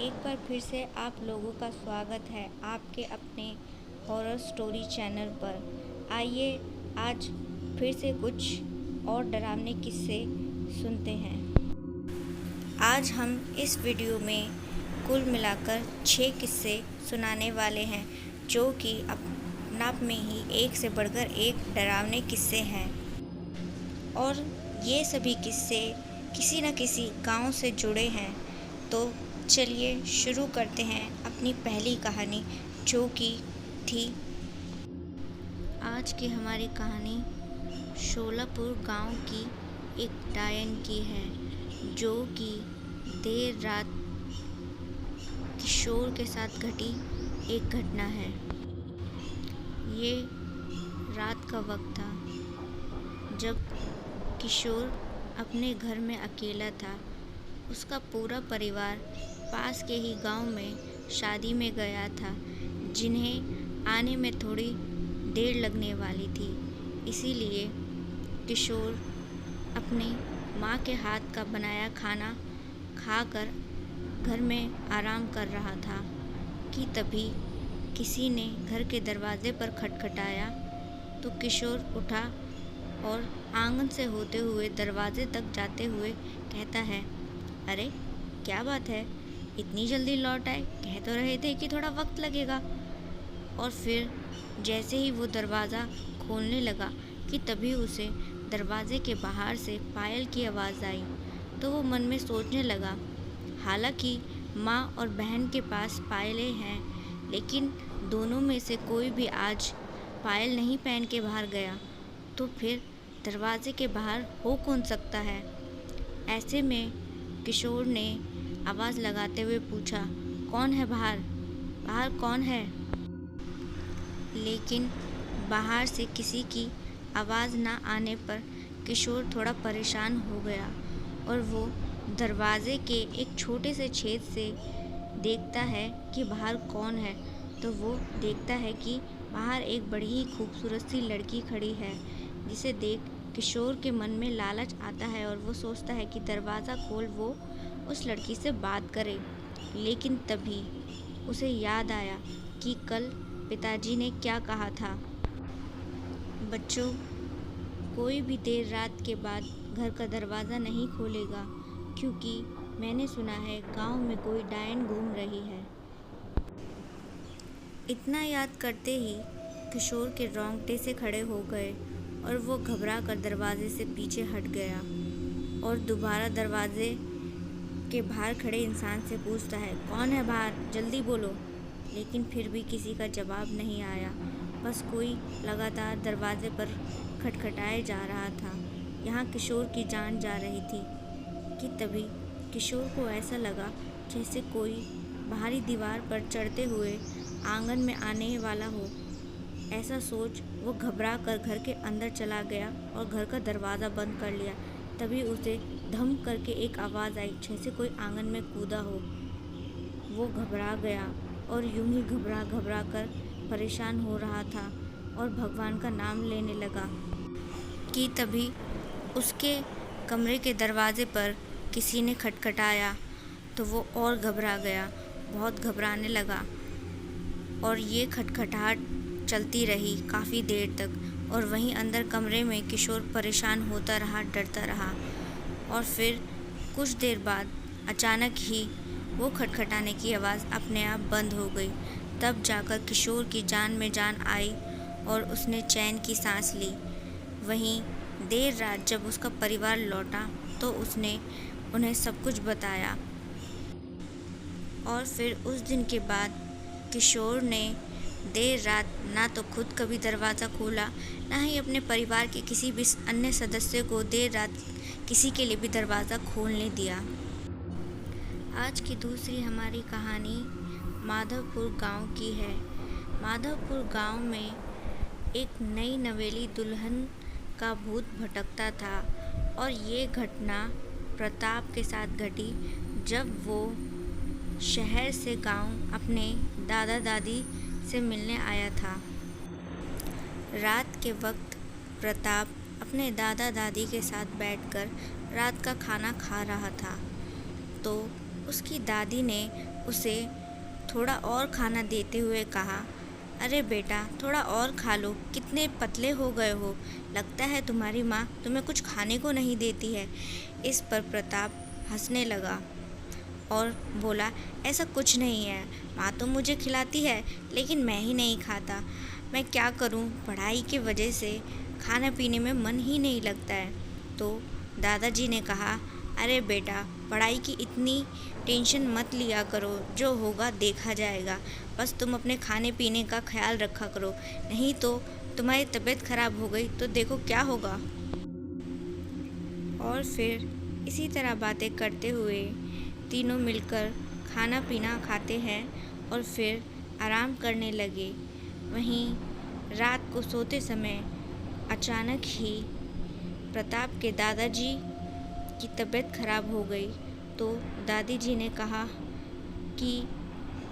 एक बार फिर से आप लोगों का स्वागत है आपके अपने हॉरर स्टोरी चैनल पर। आइए आज फिर से कुछ और डरावने किस्से सुनते हैं। आज हम इस वीडियो में कुल मिलाकर 6 किस्से सुनाने वाले हैं, जो कि अपने आप में ही एक से बढ़कर एक डरावने किस्से हैं। और ये सभी किस्से किसी न किसी गांव से जुड़े हैं। तो चलिए शुरू करते हैं अपनी पहली कहानी, जो कि थी। आज की हमारी कहानी शोलापुर गांव की एक डायन की है, जो कि देर रात किशोर के साथ घटी एक घटना है। ये रात का वक्त था जब किशोर अपने घर में अकेला था। उसका पूरा परिवार पास के ही गांव में शादी में गया था, जिन्हें आने में थोड़ी देर लगने वाली थी। इसीलिए किशोर अपनी माँ के हाथ का बनाया खाना खाकर घर में आराम कर रहा था कि तभी किसी ने घर के दरवाजे पर खटखटाया। तो किशोर उठा और आंगन से होते हुए दरवाजे तक जाते हुए कहता है, अरे क्या बात है, इतनी जल्दी लौट आए? कह तो रहे थे कि थोड़ा वक्त लगेगा। और फिर जैसे ही वो दरवाज़ा खोलने लगा कि तभी उसे दरवाजे के बाहर से पायल की आवाज़ आई। तो वो मन में सोचने लगा, हालांकि माँ और बहन के पास पायलें हैं, लेकिन दोनों में से कोई भी आज पायल नहीं पहन के बाहर गया, तो फिर दरवाजे के बाहर हो कौन सकता है। ऐसे में किशोर ने आवाज़ लगाते हुए पूछा, कौन है बाहर? बाहर कौन है? लेकिन बाहर से किसी की आवाज़ ना आने पर किशोर थोड़ा परेशान हो गया और वो दरवाजे के एक छोटे से छेद से देखता है कि बाहर कौन है। तो वो देखता है कि बाहर एक बड़ी ही खूबसूरत सी लड़की खड़ी है, जिसे देख किशोर के मन में लालच आता है और वो सोचता है कि दरवाज़ा खोल वो उस लड़की से बात करे। लेकिन तभी उसे याद आया कि कल पिताजी ने क्या कहा था, बच्चों, कोई भी देर रात के बाद घर का दरवाज़ा नहीं खोलेगा, क्योंकि मैंने सुना है गांव में कोई डायन घूम रही है। इतना याद करते ही किशोर के रोंगटे से खड़े हो गए और वो घबरा कर दरवाजे से पीछे हट गया और दोबारा दरवाजे के बाहर खड़े इंसान से पूछता है, कौन है बाहर? जल्दी बोलो। लेकिन फिर भी किसी का जवाब नहीं आया, बस कोई लगातार दरवाजे पर खटखटाए जा रहा था। यहाँ किशोर की जान जा रही थी कि तभी किशोर को ऐसा लगा जैसे कोई बाहरी दीवार पर चढ़ते हुए आंगन में आने वाला हो। ऐसा सोच वो घबरा कर घर के अंदर चला गया और घर का दरवाज़ा बंद कर लिया। तभी उसे धम करके एक आवाज़ आई, जैसे कोई आंगन में कूदा हो। वो घबरा गया और यूं ही घबरा घबरा कर परेशान हो रहा था और भगवान का नाम लेने लगा कि तभी उसके कमरे के दरवाजे पर किसी ने खटखटाया। तो वो और घबरा गया, बहुत घबराने लगा और ये खटखटाहट चलती रही काफ़ी देर तक। और वहीं अंदर कमरे में किशोर परेशान होता रहा, डरता रहा। और फिर कुछ देर बाद अचानक ही वो खटखटाने की आवाज़ अपने आप बंद हो गई। तब जाकर किशोर की जान में जान आई और उसने चैन की सांस ली। वहीं देर रात जब उसका परिवार लौटा तो उसने उन्हें सब कुछ बताया। और फिर उस दिन के बाद किशोर ने देर रात ना तो खुद कभी दरवाज़ा खोला, ना ही अपने परिवार के किसी भी अन्य सदस्य को देर रात किसी के लिए भी दरवाज़ा खोलने दिया। आज की दूसरी हमारी कहानी माधवपुर गांव की है। माधवपुर गांव में एक नई नवेली दुल्हन का भूत भटकता था और ये घटना प्रताप के साथ घटी जब वो शहर से गांव अपने दादा दादी से मिलने आया था। रात के वक्त प्रताप अपने दादा दादी के साथ बैठकर रात का खाना खा रहा था। तो उसकी दादी ने उसे थोड़ा और खाना देते हुए कहा, अरे बेटा, थोड़ा और खा लो, कितने पतले हो गए हो, लगता है तुम्हारी माँ तुम्हें कुछ खाने को नहीं देती है। इस पर प्रताप हंसने लगा और बोला, ऐसा कुछ नहीं है, माँ तो मुझे खिलाती है, लेकिन मैं ही नहीं खाता। मैं क्या करूँ, पढ़ाई की वजह से खाने पीने में मन ही नहीं लगता है। तो दादाजी ने कहा, अरे बेटा, पढ़ाई की इतनी टेंशन मत लिया करो, जो होगा देखा जाएगा। बस तुम अपने खाने पीने का ख्याल रखा करो, नहीं तो तुम्हारी तबीयत खराब हो गई तो देखो क्या होगा। और फिर इसी तरह बातें करते हुए तीनों मिलकर खाना पीना खाते हैं और फिर आराम करने लगे। वहीं रात को सोते समय अचानक ही प्रताप के दादाजी की तबीयत खराब हो गई। तो दादी जी ने कहा कि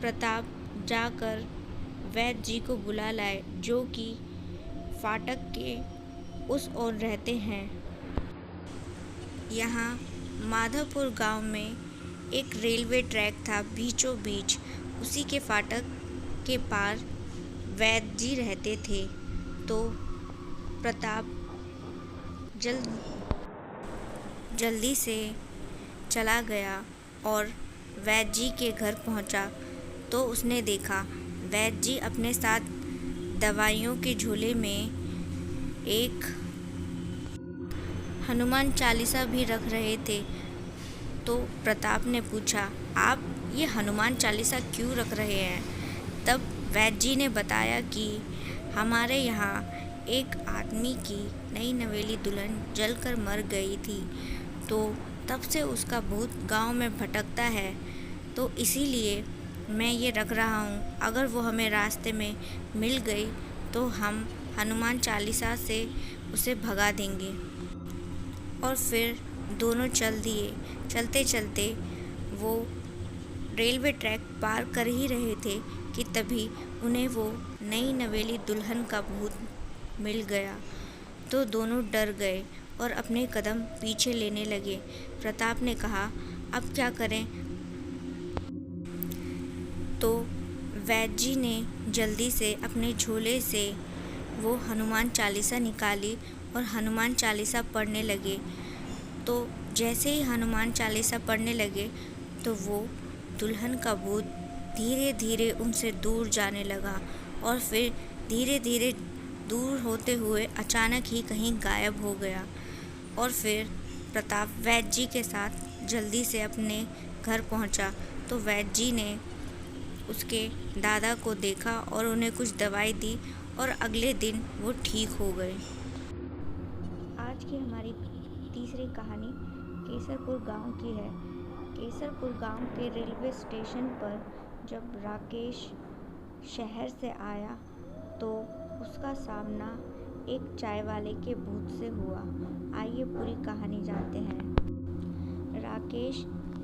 प्रताप जाकर वैद्य जी को बुला लाए, जो कि फाटक के उस ओर रहते हैं। यहाँ माधवपुर गांव में एक रेलवे ट्रैक था बीचों बीच, उसी के फाटक के पार वैद्य जी रहते थे। तो प्रताप जल्दी से चला गया और वैद्य जी के घर पहुंचा तो उसने देखा वैद्य जी अपने साथ दवाइयों के झोले में एक हनुमान चालीसा भी रख रहे थे। तो प्रताप ने पूछा, आप ये हनुमान चालीसा क्यों रख रहे हैं? तब वैद्य जी ने बताया कि हमारे यहाँ एक आदमी की नई नवेली दुल्हन जलकर मर गई थी, तो तब से उसका भूत गांव में भटकता है, तो इसीलिए मैं ये रख रहा हूँ। अगर वो हमें रास्ते में मिल गई तो हम हनुमान चालीसा से उसे भगा देंगे। और फिर दोनों चल दिए। चलते चलते वो रेलवे ट्रैक पार कर ही रहे थे कि तभी उन्हें वो नई नवेली दुल्हन का भूत मिल गया। तो दोनों डर गए और अपने कदम पीछे लेने लगे। प्रताप ने कहा, अब क्या करें? तो वैद्य जी ने जल्दी से अपने झोले से वो हनुमान चालीसा निकाली और हनुमान चालीसा पढ़ने लगे। तो जैसे ही हनुमान चालीसा पढ़ने लगे तो वो दुल्हन का भूत धीरे धीरे उनसे दूर जाने लगा और फिर धीरे धीरे दूर होते हुए अचानक ही कहीं गायब हो गया। और फिर प्रताप वैद्य जी के साथ जल्दी से अपने घर पहुंचा। तो वैद्य जी ने उसके दादा को देखा और उन्हें कुछ दवाई दी और अगले दिन वो ठीक हो गए। आज की हमारी तीसरी कहानी केसरपुर गांव की है। केसरपुर गांव के रेलवे स्टेशन पर जब राकेश शहर से आया तो उसका सामना एक चाय वाले के भूत से हुआ। आइए पूरी कहानी जानते हैं। राकेश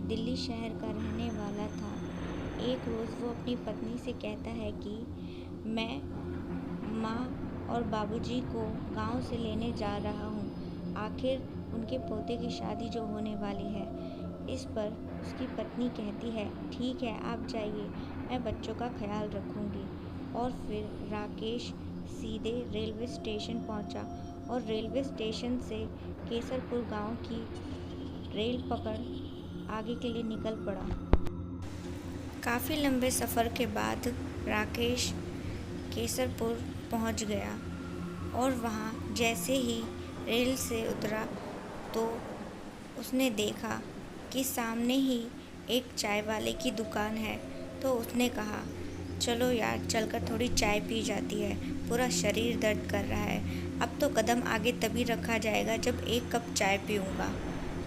दिल्ली शहर का रहने वाला था। एक रोज़ वो अपनी पत्नी से कहता है कि मैं माँ और बाबूजी को गांव से लेने जा रहा हूँ, आखिर उनके पोते की शादी जो होने वाली है। इस पर उसकी पत्नी कहती है, ठीक है आप जाइए, मैं बच्चों का ख्याल रखूँगी। और फिर राकेश सीधे रेलवे स्टेशन पहुंचा और रेलवे स्टेशन से केसरपुर गांव की रेल पकड़ आगे के लिए निकल पड़ा। काफ़ी लंबे सफ़र के बाद राकेश केसरपुर पहुंच गया और वहां जैसे ही रेल से उतरा तो उसने देखा कि सामने ही एक चाय वाले की दुकान है। तो उसने कहा, चलो यार, चलकर थोड़ी चाय पी जाती है, पूरा शरीर दर्द कर रहा है। अब तो कदम आगे तभी रखा जाएगा जब एक कप चाय पीऊँगा।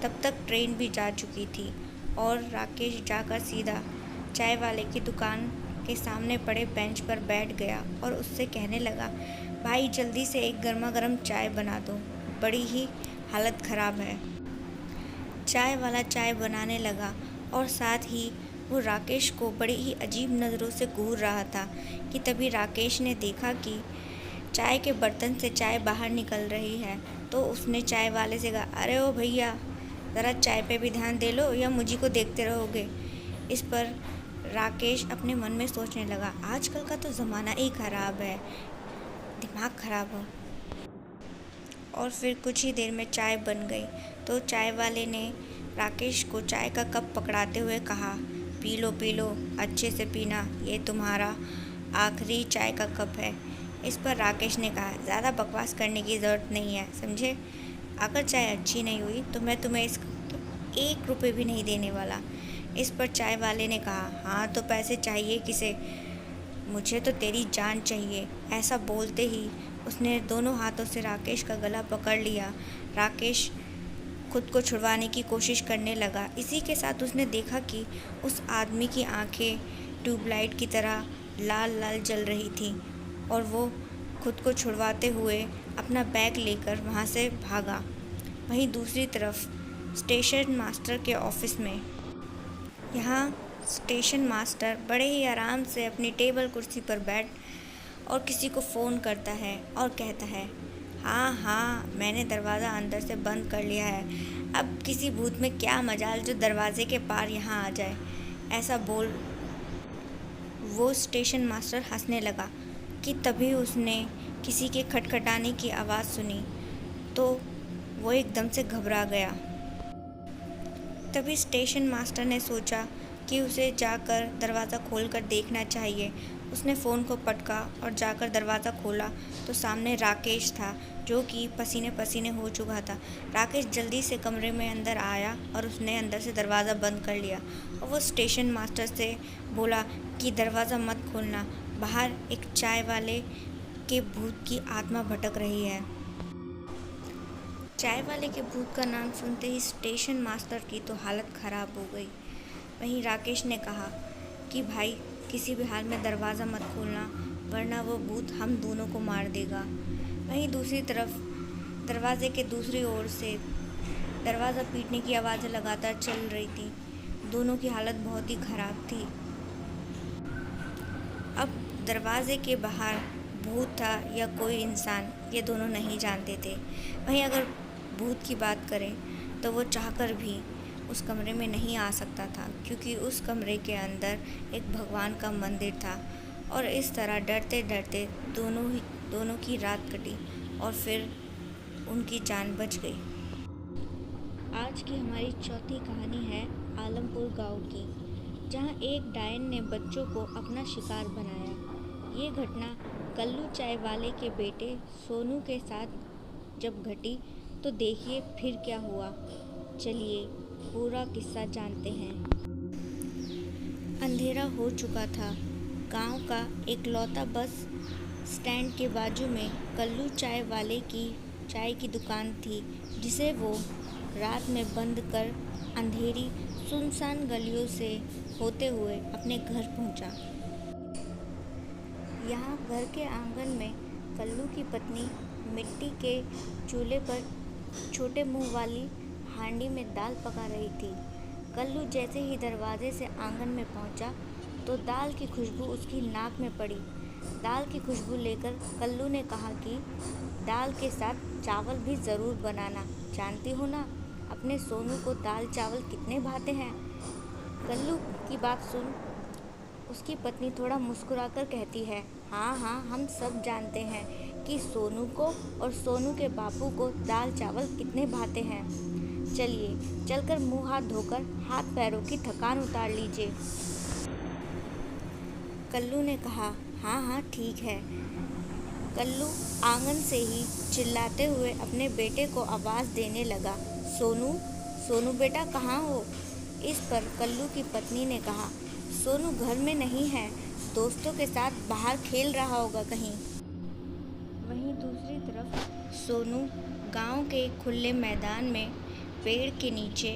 तब तक ट्रेन भी जा चुकी थी और राकेश जाकर सीधा चाय वाले की दुकान के सामने पड़े बेंच पर बैठ गया और उससे कहने लगा, भाई जल्दी से एक गर्मा गर्म चाय बना दो, बड़ी ही हालत ख़राब है। चाय वाला चाय बनाने लगा और साथ ही वो राकेश को बड़ी ही अजीब नज़रों से घूर रहा था कि तभी राकेश ने देखा कि चाय के बर्तन से चाय बाहर निकल रही है। तो उसने चाय वाले से कहा, अरे ओ भैया, ज़रा चाय पे भी ध्यान दे लो या मुझी को देखते रहोगे। इस पर राकेश अपने मन में सोचने लगा, आजकल का तो ज़माना ही खराब है, दिमाग खराब हो। और फिर कुछ ही देर में चाय बन गई तो चाय वाले ने राकेश को चाय का कप पकड़ाते हुए कहा, पी लो अच्छे से पीना, ये तुम्हारा आखिरी चाय का कप है। इस पर राकेश ने कहा, ज़्यादा बकवास करने की ज़रूरत नहीं है, समझे? अगर चाय अच्छी नहीं हुई तो मैं तुम्हें इस 1 रुपये भी नहीं देने वाला। इस पर चाय वाले ने कहा, हाँ तो पैसे चाहिए किसे, मुझे तो तेरी जान चाहिए। ऐसा बोलते ही उसने दोनों हाथों से राकेश का गला पकड़ लिया। राकेश खुद को छुड़वाने की कोशिश करने लगा। इसी के साथ उसने देखा कि उस आदमी की आंखें ट्यूबलाइट की तरह लाल लाल जल रही थी और वो खुद को छुड़वाते हुए अपना बैग लेकर वहाँ से भागा। वहीं दूसरी तरफ स्टेशन मास्टर के ऑफिस में, यहाँ स्टेशन मास्टर बड़े ही आराम से अपनी टेबल कुर्सी पर बैठ और किसी को फ़ोन करता है और कहता है, हाँ मैंने दरवाज़ा अंदर से बंद कर लिया है, अब किसी भूत में क्या मजाल जो दरवाजे के पार यहाँ आ जाए। ऐसा बोल वो स्टेशन मास्टर हंसने लगा कि तभी उसने किसी के खटखटाने की आवाज़ सुनी तो वो एकदम से घबरा गया। तभी स्टेशन मास्टर ने सोचा कि उसे जाकर दरवाज़ा खोलकर देखना चाहिए। उसने फ़ोन को पटका और जाकर दरवाज़ा खोला तो सामने राकेश था, जो कि पसीने पसीने हो चुका था। राकेश जल्दी से कमरे में अंदर आया और उसने अंदर से दरवाज़ा बंद कर लिया और वो स्टेशन मास्टर से बोला कि दरवाज़ा मत खोलना, बाहर एक चाय वाले के भूत की आत्मा भटक रही है। चाय वाले के भूत का नाम सुनते ही स्टेशन मास्टर की तो हालत ख़राब हो गई। वहीं राकेश ने कहा कि भाई किसी भी हाल में दरवाज़ा मत खोलना, वरना वो भूत हम दोनों को मार देगा। वहीं दूसरी तरफ दरवाज़े के दूसरी ओर से दरवाज़ा पीटने की आवाज़ें लगातार चल रही थी। दोनों की हालत बहुत ही ख़राब थी। अब दरवाज़े के बाहर भूत था या कोई इंसान, ये दोनों नहीं जानते थे। वहीं अगर भूत की बात करें तो वो चाहकर भी उस कमरे में नहीं आ सकता था, क्योंकि उस कमरे के अंदर एक भगवान का मंदिर था। और इस तरह डरते डरते दोनों की रात कटी और फिर उनकी जान बच गई। आज की हमारी चौथी कहानी है आलमपुर गांव की, जहां एक डायन ने बच्चों को अपना शिकार बनाया। ये घटना कल्लू चाय वाले के बेटे सोनू के साथ जब घटी तो देखिए फिर क्या हुआ। चलिए पूरा किस्सा जानते हैं। अंधेरा हो चुका था। गांव का एकलौता बस स्टैंड के बाजू में कल्लू चाय वाले की चाय की दुकान थी, जिसे वो रात में बंद कर अंधेरी सुनसान गलियों से होते हुए अपने घर पहुंचा। यहाँ घर के आंगन में कल्लू की पत्नी मिट्टी के चूल्हे पर छोटे मुंह वाली हांडी में दाल पका रही थी। कल्लू जैसे ही दरवाजे से आंगन में पहुंचा तो दाल की खुशबू उसकी नाक में पड़ी। दाल की खुशबू लेकर कल्लू ने कहा कि दाल के साथ चावल भी ज़रूर बनाना, जानती हो ना अपने सोनू को दाल चावल कितने भाते हैं। कल्लू की बात सुन उसकी पत्नी थोड़ा मुस्कुराकर कहती है, हाँ हम सब जानते हैं कि सोनू को और सोनू के बापू को दाल चावल कितने भाते हैं। चलिए चलकर मुंह हाथ धोकर हाथ पैरों की थकान उतार लीजिए। कल्लू ने कहा, हाँ ठीक है। कल्लू आंगन से ही चिल्लाते हुए अपने बेटे को आवाज़ देने लगा, सोनू बेटा कहाँ हो। इस पर कल्लू की पत्नी ने कहा, सोनू घर में नहीं है, दोस्तों के साथ बाहर खेल रहा होगा कहीं। वहीं दूसरी तरफ सोनू गांव के खुले मैदान में पेड़ के नीचे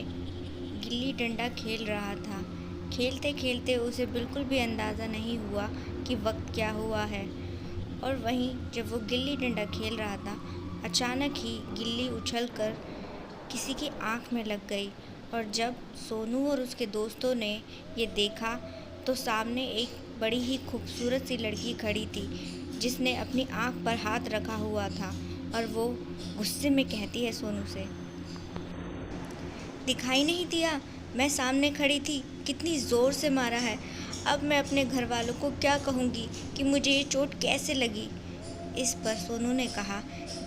गिल्ली डंडा खेल रहा था। खेलते खेलते उसे बिल्कुल भी अंदाज़ा नहीं हुआ कि वक्त क्या हुआ है। और वहीं जब वो गिल्ली डंडा खेल रहा था, अचानक ही गिल्ली उछलकर किसी की आंख में लग गई। और जब सोनू और उसके दोस्तों ने ये देखा तो सामने एक बड़ी ही खूबसूरत सी लड़की खड़ी थी, जिसने अपनी आंख पर हाथ रखा हुआ था और वो गुस्से में कहती है सोनू से, दिखाई नहीं दिया, मैं सामने खड़ी थी, कितनी ज़ोर से मारा है, अब मैं अपने घर वालों को क्या कहूँगी कि मुझे ये चोट कैसे लगी। इस पर सोनू ने कहा,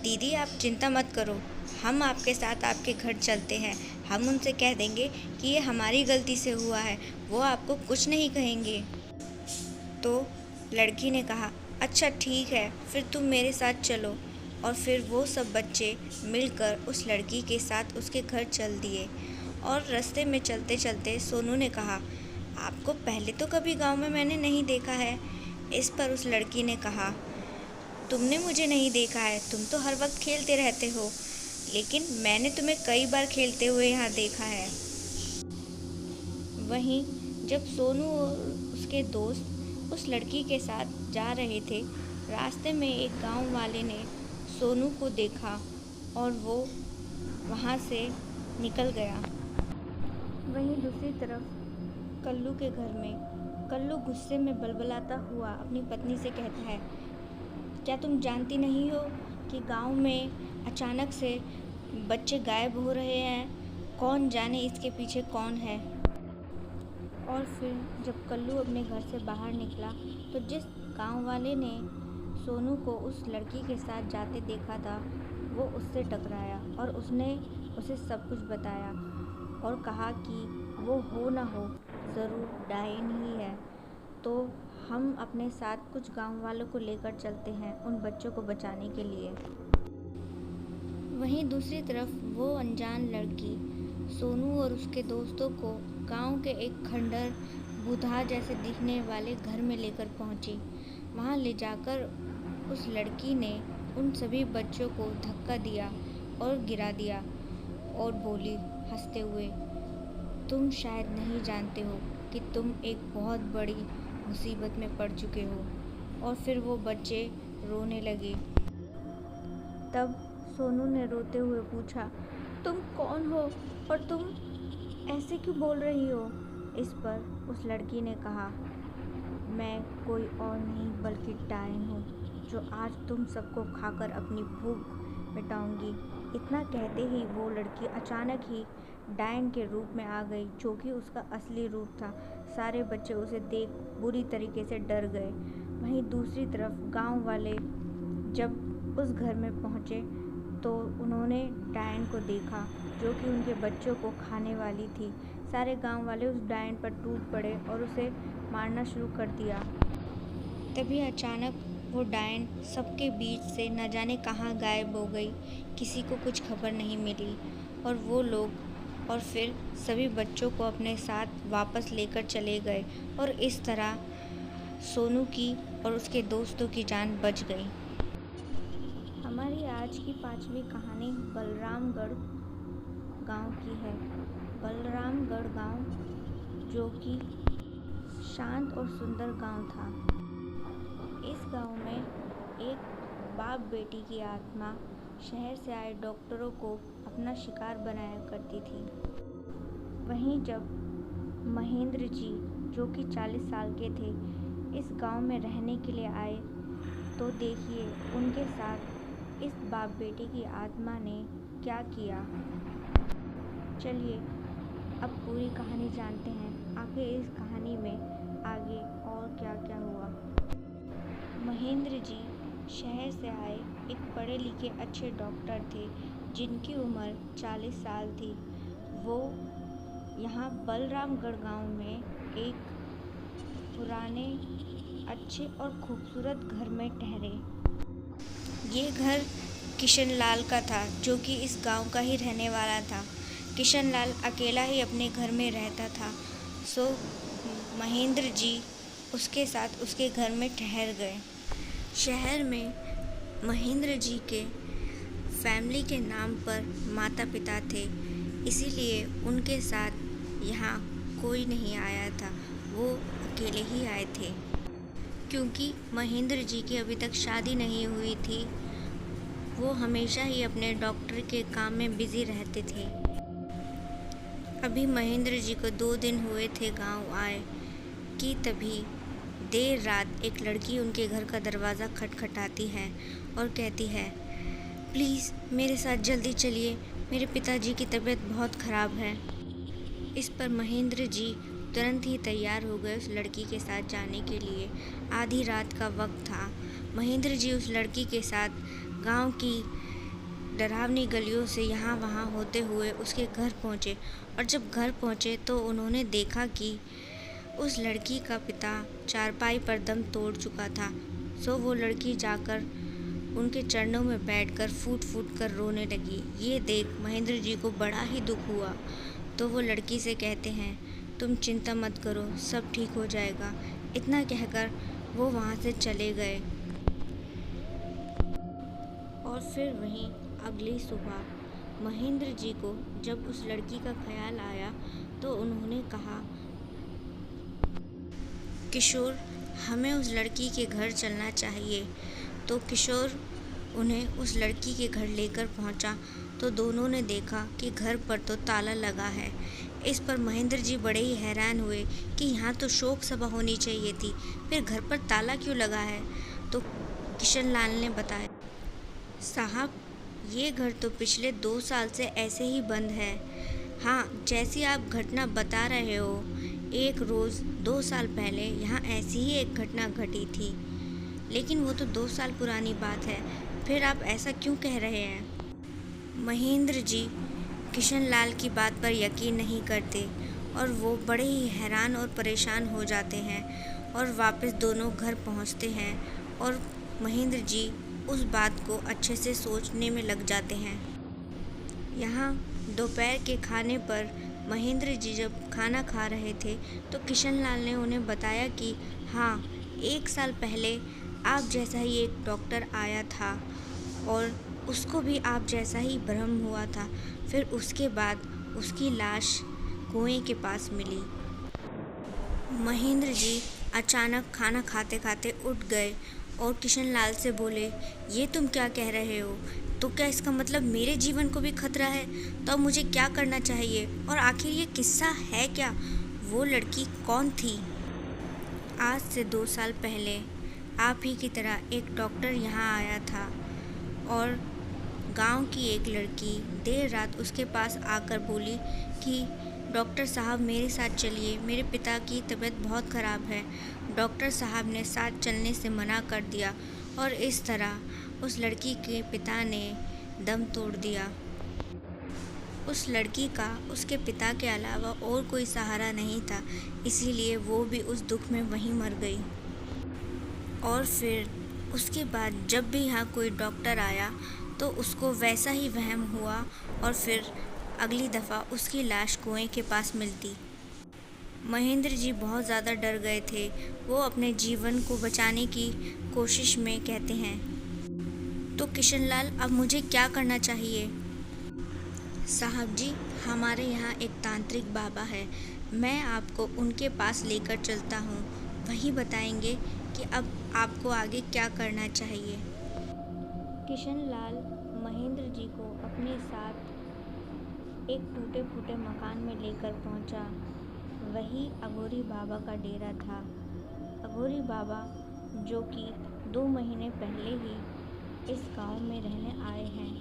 दीदी आप चिंता मत करो, हम आपके साथ आपके घर चलते हैं। हम उनसे कह देंगे कि ये हमारी गलती से हुआ है, वो आपको कुछ नहीं कहेंगे। तो लड़की ने कहा, अच्छा ठीक है, फिर तुम मेरे साथ चलो। और फिर वो सब बच्चे मिलकर उस लड़की के साथ उसके घर चल दिए। और रास्ते में चलते चलते सोनू ने कहा, आपको पहले तो कभी गांव में मैंने नहीं देखा है। इस पर उस लड़की ने कहा, तुमने मुझे नहीं देखा है, तुम तो हर वक्त खेलते रहते हो, लेकिन मैंने तुम्हें कई बार खेलते हुए यहाँ देखा है। वहीं जब सोनू और उसके दोस्त उस लड़की के साथ जा रहे थे, रास्ते में एक गांव वाले ने सोनू को देखा और वो वहाँ से निकल गया। वहीं दूसरी तरफ कल्लू के घर में कल्लू गुस्से में बलबलाता हुआ अपनी पत्नी से कहता है, क्या तुम जानती नहीं हो कि गांव में अचानक से बच्चे गायब हो रहे हैं, कौन जाने इसके पीछे कौन है। और फिर जब कल्लू अपने घर से बाहर निकला तो जिस गांव वाले ने सोनू को उस लड़की के साथ जाते देखा था, वो उससे टकराया और उसने उसे सब कुछ बताया और कहा कि वो हो ना हो ज़रूर डायन ही है, तो हम अपने साथ कुछ गांव वालों को लेकर चलते हैं उन बच्चों को बचाने के लिए। वहीं दूसरी तरफ वो अनजान लड़की सोनू और उसके दोस्तों को गांव के एक खंडर बुधा जैसे दिखने वाले घर में लेकर पहुंची। वहां ले जाकर उस लड़की ने उन सभी बच्चों को धक्का दिया और गिरा दिया और बोली हंसते हुए, तुम शायद नहीं जानते हो कि तुम एक बहुत बड़ी मुसीबत में पड़ चुके हो। और फिर वो बच्चे रोने लगे। तब सोनू ने रोते हुए पूछा, तुम कौन हो और तुम ऐसे क्यों बोल रही हो। इस पर उस लड़की ने कहा, मैं कोई और नहीं बल्कि डायन हूँ, जो आज तुम सबको खाकर अपनी भूख मिटाऊंगी। इतना कहते ही वो लड़की अचानक ही डायन के रूप में आ गई, जो कि उसका असली रूप था। सारे बच्चे उसे देख बुरी तरीके से डर गए। वहीं दूसरी तरफ गांव वाले जब उस घर में पहुंचे तो उन्होंने डायन को देखा, जो कि उनके बच्चों को खाने वाली थी। सारे गांव वाले उस डायन पर टूट पड़े और उसे मारना शुरू कर दिया। तभी अचानक वो डायन सबके बीच से न जाने कहाँ गायब हो गई। किसी को कुछ खबर नहीं मिली और वो लोग और फिर सभी बच्चों को अपने साथ वापस लेकर चले गए और इस तरह सोनू की और उसके दोस्तों की जान बच गई। हमारी आज की 5वीं कहानी बलरामगढ़ गांव की है। बलरामगढ़ गांव जो कि शांत और सुंदर गांव था। इस गांव में एक बाप बेटी की आत्मा शहर से आए डॉक्टरों को अपना शिकार बनाया करती थी। वहीं जब महेंद्र जी, जो कि 40 साल के थे, इस गांव में रहने के लिए आए तो देखिए उनके साथ इस बाप बेटी की आत्मा ने क्या किया। चलिए अब पूरी कहानी जानते हैं, आखिर इस कहानी में आगे और क्या क्या हुआ। महेंद्र जी शहर से आए एक पढ़े लिखे अच्छे डॉक्टर थे, जिनकी उम्र 40 साल थी। वो यहाँ बलरामगढ़ गांव में एक पुराने अच्छे और खूबसूरत घर में ठहरे। ये घर किशनलाल का था, जो कि इस गांव का ही रहने वाला था। किशनलाल अकेला ही अपने घर में रहता था, सो महेंद्र जी उसके साथ उसके घर में ठहर गए। शहर में महेंद्र जी के फैमिली के नाम पर माता पिता थे, इसीलिए उनके साथ यहाँ कोई नहीं आया था, वो अकेले ही आए थे। क्योंकि महेंद्र जी की अभी तक शादी नहीं हुई थी, वो हमेशा ही अपने डॉक्टर के काम में बिजी रहते थे। अभी महेंद्र जी को 2 दिन हुए थे गांव आए कि तभी देर रात एक लड़की उनके घर का दरवाज़ा खटखटाती है और कहती है, प्लीज़ मेरे साथ जल्दी चलिए, मेरे पिताजी की तबीयत बहुत ख़राब है। इस पर महेंद्र जी तुरंत ही तैयार हो गए उस लड़की के साथ जाने के लिए। आधी रात का वक्त था। महेंद्र जी उस लड़की के साथ गांव की डरावनी गलियों से यहाँ वहाँ होते हुए उसके घर पहुँचे, और जब घर पहुँचे तो उन्होंने देखा कि उस लड़की का पिता चारपाई पर दम तोड़ चुका था। सो वो लड़की जाकर उनके चरणों में बैठकर फूट फूट कर रोने लगी। ये देख महेंद्र जी को बड़ा ही दुख हुआ। तो वो लड़की से कहते हैं, तुम चिंता मत करो, सब ठीक हो जाएगा। इतना कहकर वो वहाँ से चले गए। और फिर वहीं अगली सुबह महेंद्र जी को जब उस लड़की का ख्याल आया तो उन्होंने कहा, किशोर, हमें उस लड़की के घर चलना चाहिए। तो किशोर उन्हें उस लड़की के घर लेकर पहुंचा तो दोनों ने देखा कि घर पर तो ताला लगा है। इस पर महेंद्र जी बड़े ही हैरान हुए कि यहाँ तो शोक सभा होनी चाहिए थी, फिर घर पर ताला क्यों लगा है। तो किशन लाल ने बताया, साहब, ये घर तो पिछले 2 साल से ऐसे ही बंद है। हाँ, जैसी आप घटना बता रहे हो, एक रोज़ 2 साल पहले यहाँ ऐसी ही एक घटना घटी थी, लेकिन वो तो 2 साल पुरानी बात है। फिर आप ऐसा क्यों कह रहे हैं? महेंद्र जी किशन लाल की बात पर यकीन नहीं करते और वो बड़े ही हैरान और परेशान हो जाते हैं और वापस दोनों घर पहुंचते हैं और महेंद्र जी उस बात को अच्छे से सोचने में लग जाते हैं। यहाँ दोपहर के खाने पर महेंद्र जी जब खाना खा रहे थे तो किशन लाल ने उन्हें बताया कि हाँ, 1 साल पहले आप जैसा ही एक डॉक्टर आया था और उसको भी आप जैसा ही भ्रम हुआ था। फिर उसके बाद उसकी लाश कुएं के पास मिली। महेंद्र जी अचानक खाना खाते खाते उठ गए और किशन लाल से बोले, ये तुम क्या कह रहे हो? तो क्या इसका मतलब मेरे जीवन को भी खतरा है? तो अब मुझे क्या करना चाहिए? और आखिर ये किस्सा है क्या? वो लड़की कौन थी? आज से 2 साल पहले आप ही की तरह एक डॉक्टर यहाँ आया था और गांव की एक लड़की देर रात उसके पास आकर बोली कि डॉक्टर साहब, मेरे साथ चलिए, मेरे पिता की तबीयत बहुत ख़राब है। डॉक्टर साहब ने साथ चलने से मना कर दिया और इस तरह उस लड़की के पिता ने दम तोड़ दिया। उस लड़की का उसके पिता के अलावा और कोई सहारा नहीं था, इसीलिए वो भी उस दुख में वहीं मर गई। और फिर उसके बाद जब भी यहाँ कोई डॉक्टर आया तो उसको वैसा ही वहम हुआ और फिर अगली दफ़ा उसकी लाश कुएं के पास मिलती। महेंद्र जी बहुत ज़्यादा डर गए थे। वो अपने जीवन को बचाने की कोशिश में कहते हैं, तो किशन लाल, अब मुझे क्या करना चाहिए? साहब जी, हमारे यहाँ एक तांत्रिक बाबा है, मैं आपको उनके पास लेकर चलता हूँ। वही बताएंगे कि अब आपको आगे क्या करना चाहिए। किशन लाल महेंद्र जी को अपने साथ एक टूटे फूटे मकान में लेकर पहुंचा। वही अघोरी बाबा का डेरा था। अघोरी बाबा जो कि 2 महीने पहले ही इस गांव में रहने आए हैं,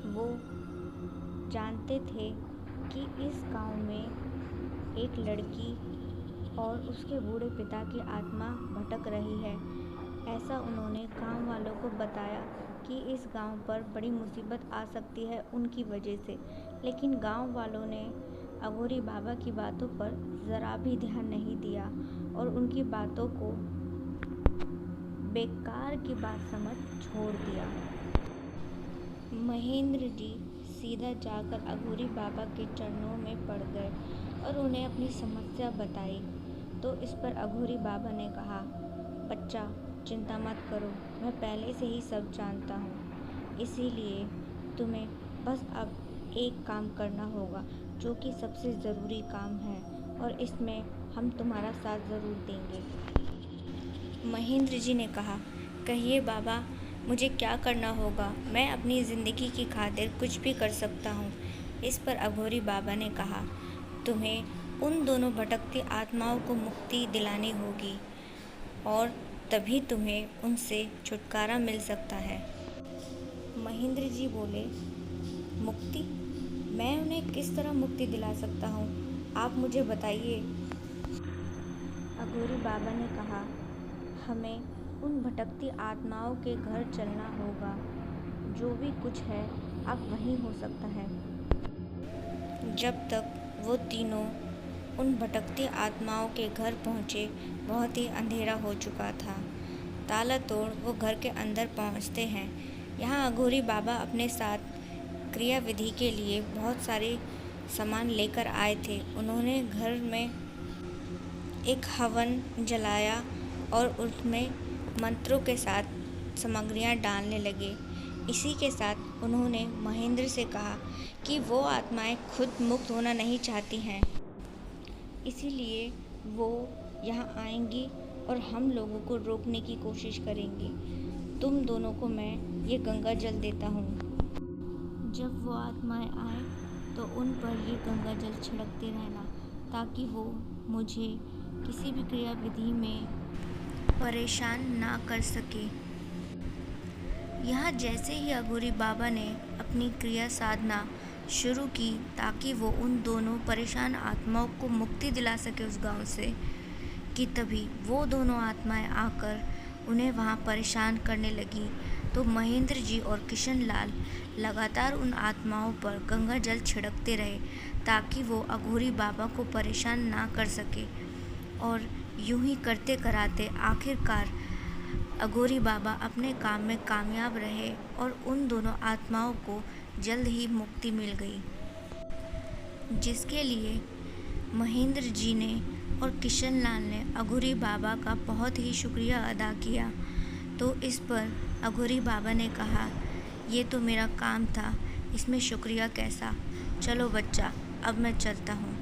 वो जानते थे कि इस गांव में एक लड़की और उसके बूढ़े पिता की आत्मा भटक रही है। ऐसा उन्होंने गांव वालों को बताया कि इस गांव पर बड़ी मुसीबत आ सकती है उनकी वजह से, लेकिन गांव वालों ने अघोरी बाबा की बातों पर ज़रा भी ध्यान नहीं दिया और उनकी बातों को बेकार की बात समझ छोड़ दिया। महेंद्र जी सीधा जाकर अघोरी बाबा के चरणों में पड़ गए और उन्हें अपनी समस्या बताई। तो इस पर अघोरी बाबा ने कहा, बच्चा, चिंता मत करो, मैं पहले से ही सब जानता हूँ, इसीलिए तुम्हें बस अब एक काम करना होगा जो कि सबसे ज़रूरी काम है और इसमें हम तुम्हारा साथ ज़रूर देंगे। महेंद्र जी ने कहा, कहिए बाबा, मुझे क्या करना होगा? मैं अपनी ज़िंदगी की खातिर कुछ भी कर सकता हूँ। इस पर अघोरी बाबा ने कहा, तुम्हें उन दोनों भटकती आत्माओं को मुक्ति दिलानी होगी और तभी तुम्हें उनसे छुटकारा मिल सकता है। महेंद्र जी बोले, मुक्ति? मैं उन्हें किस तरह मुक्ति दिला सकता हूँ? आप मुझे बताइए। अघोरी बाबा ने कहा, हमें उन भटकती आत्माओं के घर चलना होगा। जो भी कुछ है अब वहीं हो सकता है। जब तक वो तीनों उन भटकती आत्माओं के घर पहुँचे, बहुत ही अंधेरा हो चुका था। ताला तोड़ वो घर के अंदर पहुँचते हैं। यहाँ अघोरी बाबा अपने साथ क्रिया विधि के लिए बहुत सारे सामान लेकर आए थे। उन्होंने घर में एक हवन जलाया और उसमें मंत्रों के साथ सामग्रियाँ डालने लगे। इसी के साथ उन्होंने महेंद्र से कहा कि वो आत्माएं खुद मुक्त होना नहीं चाहती हैं, इसीलिए वो यहाँ आएंगी और हम लोगों को रोकने की कोशिश करेंगी। तुम दोनों को मैं ये गंगा जल देता हूँ। जब वो आत्माएं आए तो उन पर ये गंगा जल छिड़कते रहना, ताकि वो मुझे किसी भी क्रिया विधि में परेशान ना कर सके। यहाँ जैसे ही अघोरी बाबा ने अपनी क्रिया साधना शुरू की ताकि वो उन दोनों परेशान आत्माओं को मुक्ति दिला सके उस गांव से, कि तभी वो दोनों आत्माएं आकर उन्हें वहाँ परेशान करने लगी। तो महेंद्र जी और किशन लाल लगातार उन आत्माओं पर गंगा जल छिड़कते रहे ताकि वो अघोरी बाबा को परेशान ना कर सके। और यूं ही करते कराते आखिरकार अघोरी बाबा अपने काम में कामयाब रहे और उन दोनों आत्माओं को जल्द ही मुक्ति मिल गई, जिसके लिए महेंद्र जी ने और किशन लाल ने अघोरी बाबा का बहुत ही शुक्रिया अदा किया। तो इस पर अघोरी बाबा ने कहा, ये तो मेरा काम था, इसमें शुक्रिया कैसा। चलो बच्चा, अब मैं चलता हूँ।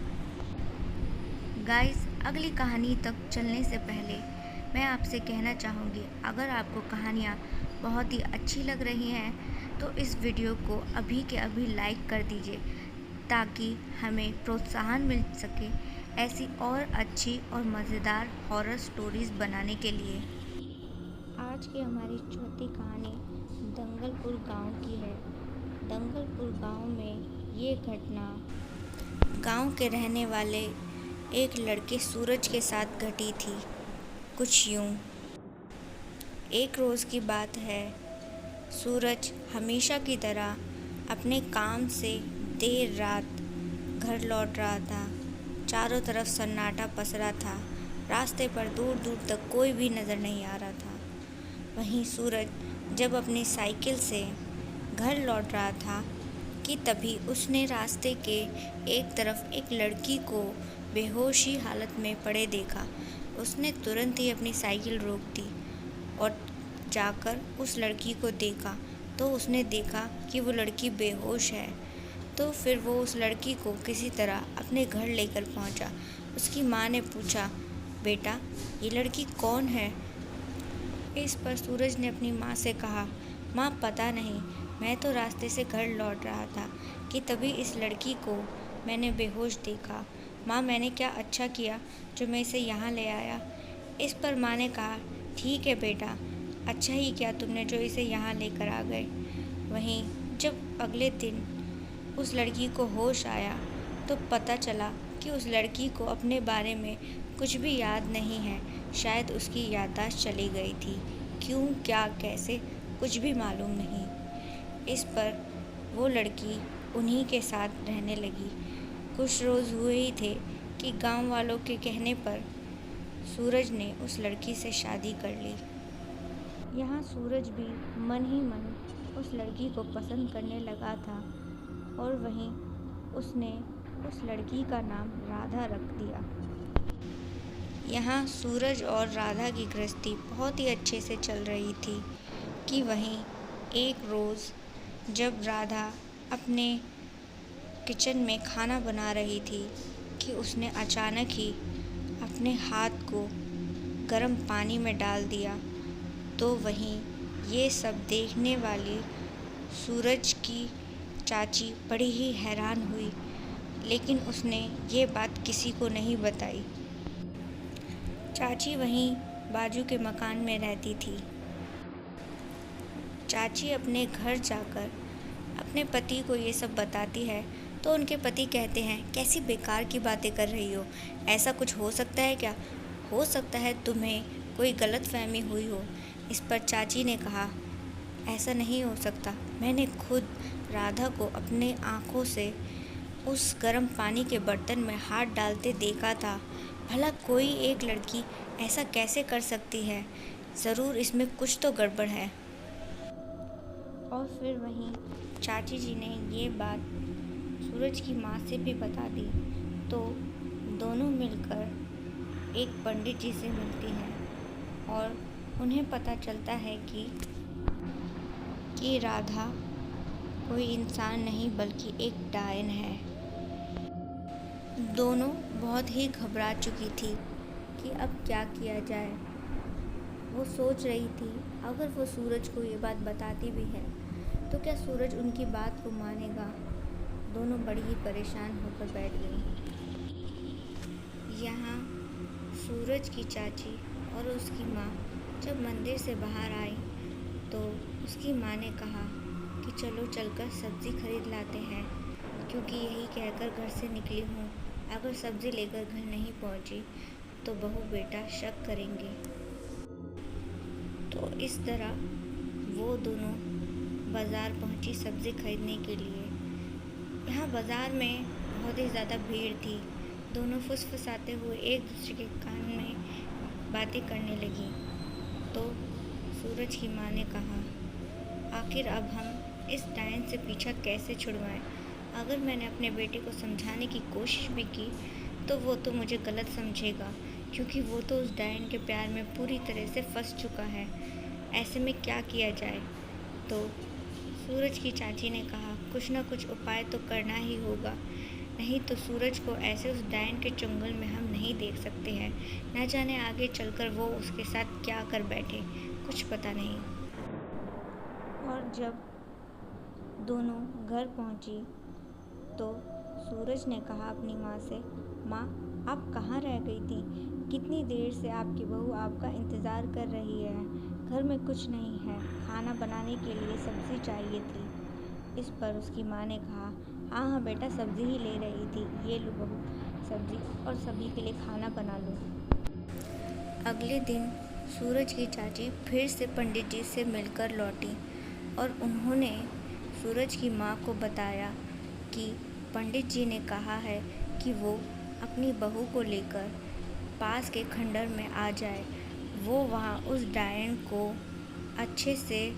गाइस, अगली कहानी तक चलने से पहले मैं आपसे कहना चाहूँगी, अगर आपको कहानियाँ बहुत ही अच्छी लग रही हैं तो इस वीडियो को अभी के अभी लाइक कर दीजिए, ताकि हमें प्रोत्साहन मिल सके ऐसी और अच्छी और मज़ेदार हॉरर स्टोरीज़ बनाने के लिए। आज की हमारी चौथी कहानी दंगलपुर गांव की है। दंगलपुर गांव में ये घटना गांव के रहने वाले एक लड़के सूरज के साथ घटी थी। कुछ यूँ, एक रोज़ की बात है, सूरज हमेशा की तरह अपने काम से देर रात घर लौट रहा था। चारों तरफ सन्नाटा पसरा था। रास्ते पर दूर दूर तक कोई भी नज़र नहीं आ रहा था। वहीं सूरज जब अपनी साइकिल से घर लौट रहा था कि तभी उसने रास्ते के एक तरफ एक लड़की को बेहोशी हालत में पड़े देखा। उसने तुरंत ही अपनी साइकिल रोक दी और जाकर उस लड़की को देखा तो उसने देखा कि वो लड़की बेहोश है। तो फिर वो उस लड़की को किसी तरह अपने घर लेकर पहुंचा। उसकी माँ ने पूछा, बेटा ये लड़की कौन है? इस पर सूरज ने अपनी माँ से कहा, माँ पता नहीं, मैं तो रास्ते से घर लौट रहा था कि तभी इस लड़की को मैंने बेहोश देखा। माँ मैंने क्या अच्छा किया जो मैं इसे यहाँ ले आया। इस पर माँ ने कहा, ठीक है बेटा, अच्छा ही किया तुमने जो इसे यहाँ लेकर आ गए। वहीं जब अगले दिन उस लड़की को होश आया तो पता चला कि उस लड़की को अपने बारे में कुछ भी याद नहीं है। शायद उसकी याददाश्त चली गई थी। क्यों, क्या, कैसे, कुछ भी मालूम नहीं। इस पर वो लड़की उन्हीं के साथ रहने लगी। कुछ रोज़ हुए ही थे कि गांव वालों के कहने पर सूरज ने उस लड़की से शादी कर ली। यहाँ सूरज भी मन ही मन उस लड़की को पसंद करने लगा था और वहीं उसने उस लड़की का नाम राधा रख दिया। यहाँ सूरज और राधा की गृहस्थी बहुत ही अच्छे से चल रही थी कि वहीं एक रोज़ जब राधा अपने किचन में खाना बना रही थी कि उसने अचानक ही अपने हाथ को गर्म पानी में डाल दिया। तो वहीं ये सब देखने वाली सूरज की चाची बड़ी ही हैरान हुई, लेकिन उसने ये बात किसी को नहीं बताई। चाची वहीं बाजू के मकान में रहती थी। चाची अपने घर जाकर अपने पति को ये सब बताती है तो उनके पति कहते हैं, कैसी बेकार की बातें कर रही हो, ऐसा कुछ हो सकता है क्या? हो सकता है तुम्हें कोई गलतफहमी हुई हो। इस पर चाची ने कहा, ऐसा नहीं हो सकता। मैंने खुद राधा को अपने आँखों से उस गर्म पानी के बर्तन में हाथ डालते देखा था। भला कोई एक लड़की ऐसा कैसे कर सकती है? ज़रूर इसमें कुछ तो गड़बड़ है। और फिर वहीं चाची जी ने ये बात सूरज की माँ से भी बता दी। तो दोनों मिलकर एक पंडित जी से मिलती हैं और उन्हें पता चलता है कि राधा कोई इंसान नहीं बल्कि एक डायन है। दोनों बहुत ही घबरा चुकी थी कि अब क्या किया जाए। वो सोच रही थी अगर वो सूरज को ये बात बताती भी है तो क्या सूरज उनकी बात को मानेगा। दोनों बड़ी ही परेशान होकर बैठ गई। यहाँ सूरज की चाची और उसकी माँ जब मंदिर से बाहर आई तो उसकी माँ ने कहा कि चलो चलकर सब्ज़ी खरीद लाते हैं, क्योंकि यही कहकर घर से निकली हूँ। अगर सब्ज़ी लेकर घर नहीं पहुँची तो बहू बेटा शक करेंगे। तो इस तरह वो दोनों बाज़ार पहुँची सब्ज़ी खरीदने के लिए। यहाँ बाज़ार में बहुत ही ज़्यादा भीड़ थी। दोनों फुसफुसाते हुए एक दूसरे के कान में बातें करने लगी। तो सूरज की माँ ने कहा, आखिर अब हम इस डायन से पीछा कैसे छुड़वाएं? अगर मैंने अपने बेटे को समझाने की कोशिश भी की तो वो तो मुझे गलत समझेगा, क्योंकि वो तो उस डायन के प्यार में पूरी तरह से फंस चुका है। ऐसे में क्या किया जाए? तो सूरज की चाची ने कहा, कुछ ना कुछ उपाय तो करना ही होगा, नहीं तो सूरज को ऐसे उस डायन के चंगुल में हम नहीं देख सकते हैं। न जाने आगे चलकर वो उसके साथ क्या कर बैठे, कुछ पता नहीं। और जब दोनों घर पहुंची तो सूरज ने कहा अपनी माँ से, माँ आप कहाँ रह गई थी? कितनी देर से आपकी बहू आपका इंतज़ार कर रही है। घर में कुछ नहीं है, खाना बनाने के लिए सब्ज़ी चाहिए थी। इस पर उसकी माँ ने कहा, हाँ हाँ बेटा, सब्ज़ी ही ले रही थी, ये लो बहू सब्ज़ी, और सभी के लिए खाना बना लो। अगले दिन सूरज की चाची फिर से पंडित जी से मिलकर लौटी और उन्होंने सूरज की माँ को बताया कि पंडित जी ने कहा है कि वो अपनी बहू को लेकर पास के खंडर में आ जाए। वो वहाँ उस डायन को अच्छे से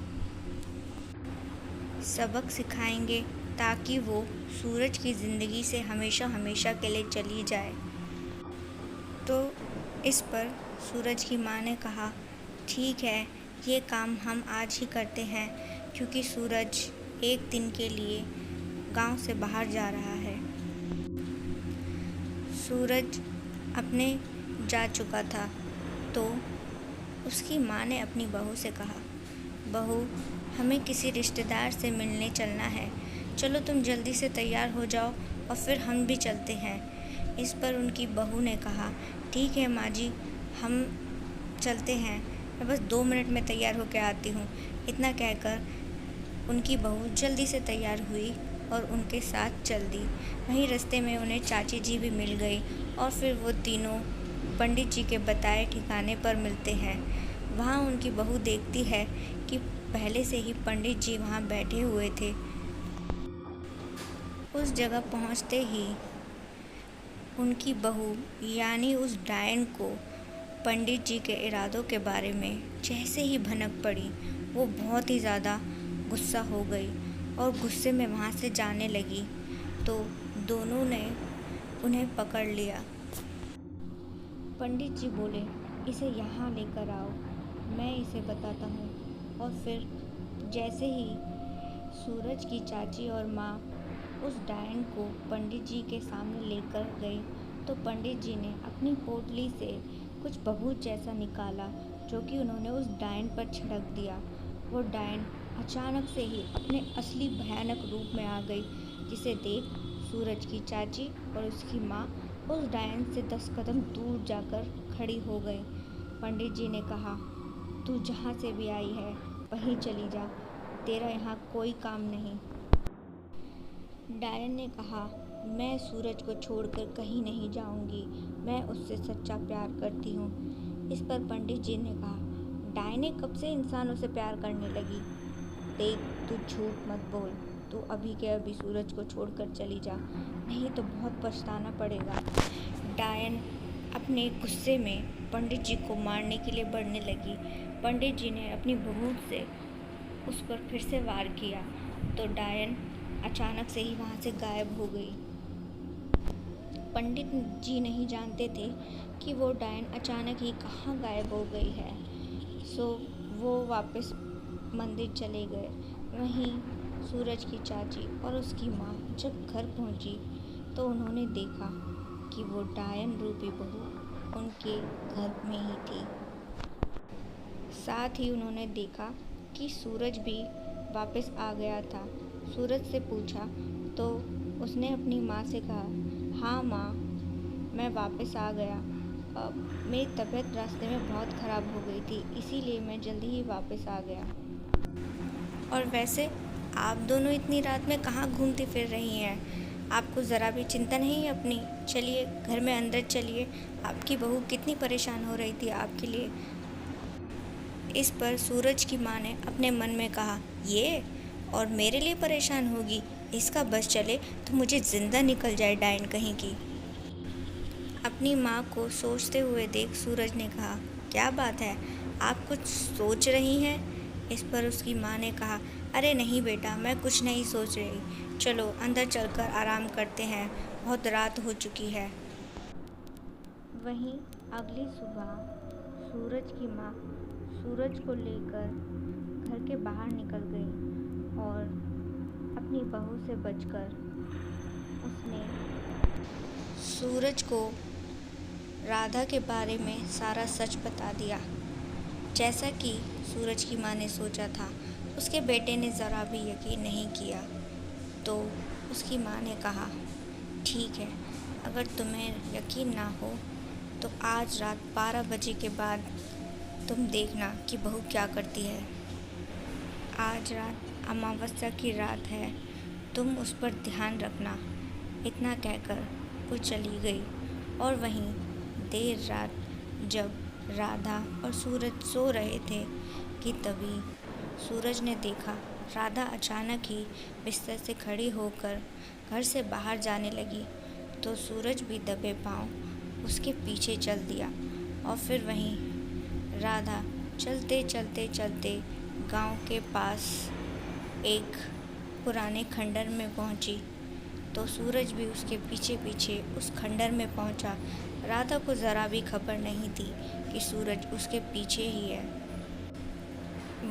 सबक सिखाएंगे ताकि वो सूरज की ज़िंदगी से हमेशा हमेशा के लिए चली जाए। तो इस पर सूरज की माँ ने कहा, ठीक है, ये काम हम आज ही करते हैं, क्योंकि सूरज एक दिन के लिए गांव से बाहर जा रहा है। सूरज अपने जा चुका था तो उसकी माँ ने अपनी बहू से कहा, बहू हमें किसी रिश्तेदार से मिलने चलना है, चलो तुम जल्दी से तैयार हो जाओ और फिर हम भी चलते हैं। इस पर उनकी बहू ने कहा, ठीक है माँ जी, हम चलते हैं, मैं बस 2 मिनट में तैयार होकर आती हूँ। इतना कहकर उनकी बहू जल्दी से तैयार हुई और उनके साथ चल दी। वहीं रास्ते में उन्हें चाची जी भी मिल गई और फिर वो तीनों पंडित जी के बताए ठिकाने पर मिलते हैं। वहाँ उनकी बहू देखती है कि पहले से ही पंडित जी वहाँ बैठे हुए थे। उस जगह पहुँचते ही उनकी बहू यानी उस डायन को पंडित जी के इरादों के बारे में जैसे ही भनक पड़ी, वो बहुत ही ज़्यादा गुस्सा हो गई और गुस्से में वहाँ से जाने लगी। तो दोनों ने उन्हें पकड़ लिया। पंडित जी बोले, इसे यहाँ लेकर आओ, मैं इसे बताता हूँ। और फिर जैसे ही सूरज की चाची और माँ उस डायन को पंडित जी के सामने लेकर गई तो पंडित जी ने अपनी पोटली से कुछ बबूत जैसा निकाला, जो कि उन्होंने उस डायन पर छिड़क दिया। वो डायन अचानक से ही अपने असली भयानक रूप में आ गई, जिसे देख सूरज की चाची और उसकी माँ उस डायन से 10 कदम दूर जाकर खड़ी हो गई। पंडित जी ने कहा, तू जहाँ से भी आई है वहीं चली जा, तेरा यहाँ कोई काम नहीं। डायन ने कहा, मैं सूरज को छोड़कर कहीं नहीं जाऊंगी, मैं उससे सच्चा प्यार करती हूँ। इस पर पंडित जी ने कहा, डायने कब से इंसानों से प्यार करने लगी? देख, तू झूठ मत बोल, तू अभी के अभी सूरज को छोड़कर चली जा, नहीं तो बहुत पछताना पड़ेगा। डायन अपने गुस्से में पंडित जी को मारने के लिए बढ़ने लगी। पंडित जी ने अपनी बंदूक से उस पर फिर से वार किया तो डायन अचानक से ही वहाँ से गायब हो गई। पंडित जी नहीं जानते थे कि वो डायन अचानक ही कहाँ गायब हो गई है। सो वो वापस मंदिर चले गए। वहीं सूरज की चाची और उसकी माँ जब घर पहुँची तो उन्होंने देखा कि वो डायन रूपी बहू उनके घर में ही थी। साथ ही उन्होंने देखा कि सूरज भी वापस आ गया था। सूरज से पूछा तो उसने अपनी माँ से कहा, हाँ माँ, मैं वापस आ गया। मेरी तबीयत रास्ते में बहुत ख़राब हो गई थी, इसीलिए मैं जल्दी ही वापस आ गया। और वैसे आप दोनों इतनी रात में कहाँ घूमती फिर रही हैं? आपको ज़रा भी चिंता नहीं है अपनी? चलिए घर में अंदर चलिए, आपकी बहू कितनी परेशान हो रही थी आपके लिए। इस पर सूरज की माँ ने अपने मन में कहा, ये और मेरे लिए परेशान होगी, इसका बस चले तो मुझे ज़िंदा निकल जाए डायन कहीं की। अपनी माँ को सोचते हुए देख सूरज ने कहा, क्या बात है, आप कुछ सोच रही हैं? इस पर उसकी माँ ने कहा, अरे नहीं बेटा, मैं कुछ नहीं सोच रही, चलो अंदर चलकर आराम करते हैं, बहुत रात हो चुकी है। वहीं अगली सुबह सूरज की माँ सूरज को लेकर घर के बाहर निकल गई और अपनी बहू से बचकर उसने सूरज को राधा के बारे में सारा सच बता दिया। जैसा कि सूरज की माँ ने सोचा था, उसके बेटे ने ज़रा भी यकीन नहीं किया। तो उसकी माँ ने कहा, ठीक है, अगर तुम्हें यकीन ना हो तो आज रात 12 बजे के बाद तुम देखना कि बहू क्या करती है। आज रात अमावस्या की रात है, तुम उस पर ध्यान रखना। इतना कहकर वो चली गई। और वहीं देर रात जब राधा और सूरज सो रहे थे कि तभी सूरज ने देखा राधा अचानक ही बिस्तर से खड़ी होकर घर से बाहर जाने लगी। तो सूरज भी दबे पांव उसके पीछे चल दिया और फिर वहीं राधा चलते चलते चलते गांव के पास एक पुराने खंडर में पहुंची। तो सूरज भी उसके पीछे पीछे उस खंडर में पहुंचा। राधा को ज़रा भी खबर नहीं थी कि सूरज उसके पीछे ही है।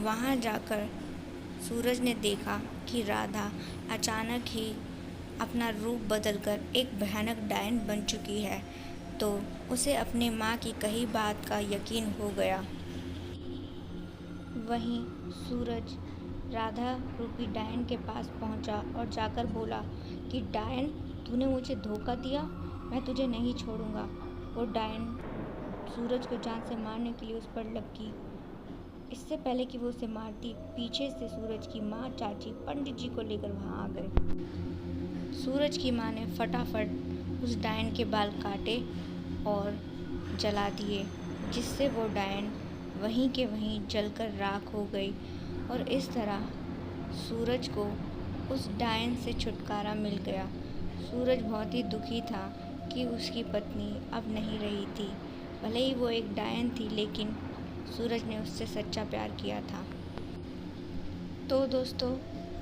वहां जाकर सूरज ने देखा कि राधा अचानक ही अपना रूप बदलकर एक भयानक डायन बन चुकी है। तो उसे अपने माँ की कही बात का यकीन हो गया। वहीं सूरज राधा रूपी डायन के पास पहुंचा और जाकर बोला कि डायन, तूने मुझे धोखा दिया, मैं तुझे नहीं छोड़ूंगा। वो डायन सूरज को जान से मारने के लिए उस पर लगी। इससे पहले कि वो उसे मारती, पीछे से सूरज की माँ, चाची, पंडित जी को लेकर वहाँ आ गए। सूरज की माँ ने फटाफट उस डायन के बाल काटे और जला दिए, जिससे वो डायन वहीं के वहीं जलकर राख हो गई। और इस तरह सूरज को उस डायन से छुटकारा मिल गया। सूरज बहुत ही दुखी था कि उसकी पत्नी अब नहीं रही थी। भले ही वो एक डायन थी, लेकिन सूरज ने उससे सच्चा प्यार किया था। तो दोस्तों,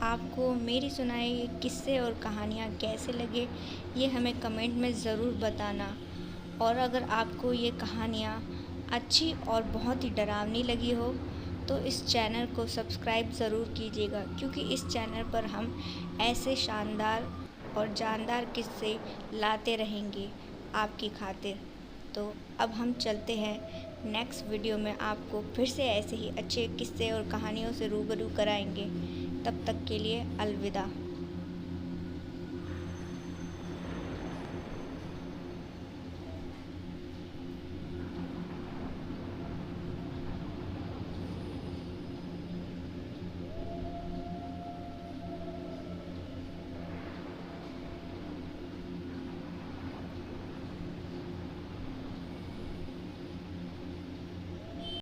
आपको मेरी सुनाई ये किस्से और कहानियाँ कैसे लगे, ये हमें कमेंट में ज़रूर बताना। और अगर आपको ये कहानियाँ अच्छी और बहुत ही डरावनी लगी हो तो इस चैनल को सब्सक्राइब ज़रूर कीजिएगा, क्योंकि इस चैनल पर हम ऐसे शानदार और जानदार किस्से लाते रहेंगे आपकी खातिर। तो अब हम चलते हैं नेक्स्ट वीडियो में, आपको फिर से ऐसे ही अच्छे किस्से और कहानियों से रूबरू कराएंगे। तब तक के लिए अलविदा।